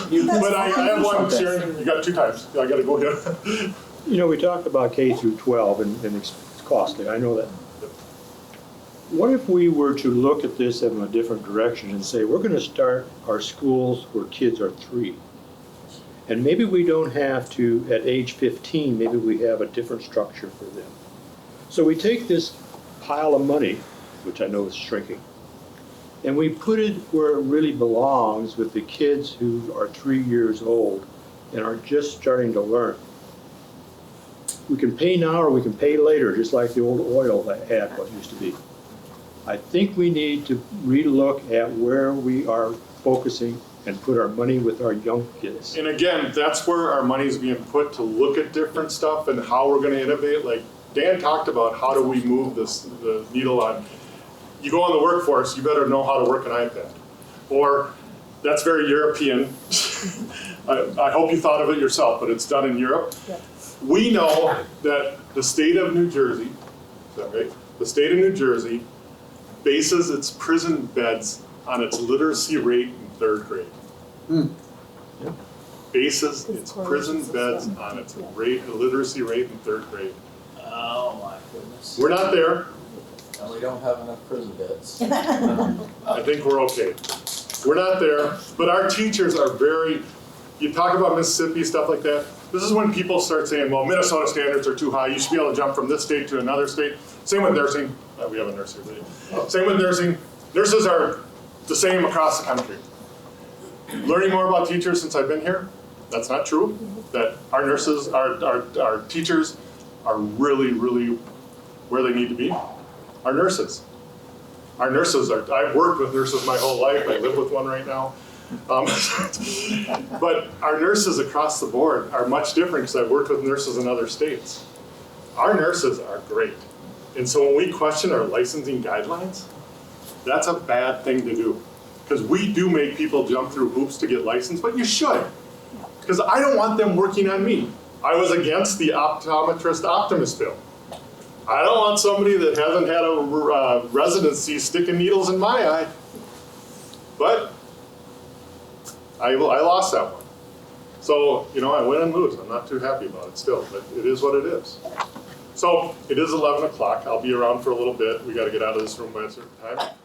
you can. But I have one, Sharon, you got 2 times. I gotta go ahead. You know, we talked about K through 12 and it's costly, I know that. What if we were to look at this in a different direction and say, we're gonna start our schools where kids are 3. And maybe we don't have to, at age 15, maybe we have a different structure for them. So we take this pile of money, which I know is shrinking, and we put it where it really belongs with the kids who are 3 years old and are just starting to learn. We can pay now or we can pay later, just like the old oil ad what used to be. I think we need to relook at where we are focusing and put our money with our young kids. And again, that's where our money's being put, to look at different stuff and how we're gonna innovate. Like Dan talked about, how do we move the needle on. You go on the workforce, you better know how to work an iPad. Or, that's very European. I hope you thought of it yourself, but it's done in Europe. Yeah. We know that the state of New Jersey, is that right? The state of New Jersey bases its prison beds on its literacy rate in 3rd grade. bases its prison beds on its literacy rate in 3rd grade. Oh my goodness. We're not there. And we don't have enough prison beds. I think we're okay. We're not there, but our teachers are very, you talk about Mississippi, stuff like that. This is when people start saying, well, Minnesota standards are too high. You should be able to jump from this state to another state. Same with nursing. We have a nurse here. Same with nursing. Nurses are the same across the country. Learning more about teachers since I've been here, that's not true. That our nurses, our teachers are really, really where they need to be. Our nurses. Our nurses are, I've worked with nurses my whole life. I live with one right now. But our nurses across the board are much different because I've worked with nurses in other states. Our nurses are great. And so when we question our licensing guidelines, that's a bad thing to do. Because we do make people jump through hoops to get licensed, but you should. Because I don't want them working on me. I was against the optometrist optimist bill. I don't want somebody that hasn't had a residency sticking needles in my eye. But I lost that one. So, you know, I win and lose. I'm not too happy about it still, but it is what it is. So, it is 11 o'clock. I'll be around for a little bit. We got to get out of this room by a certain time.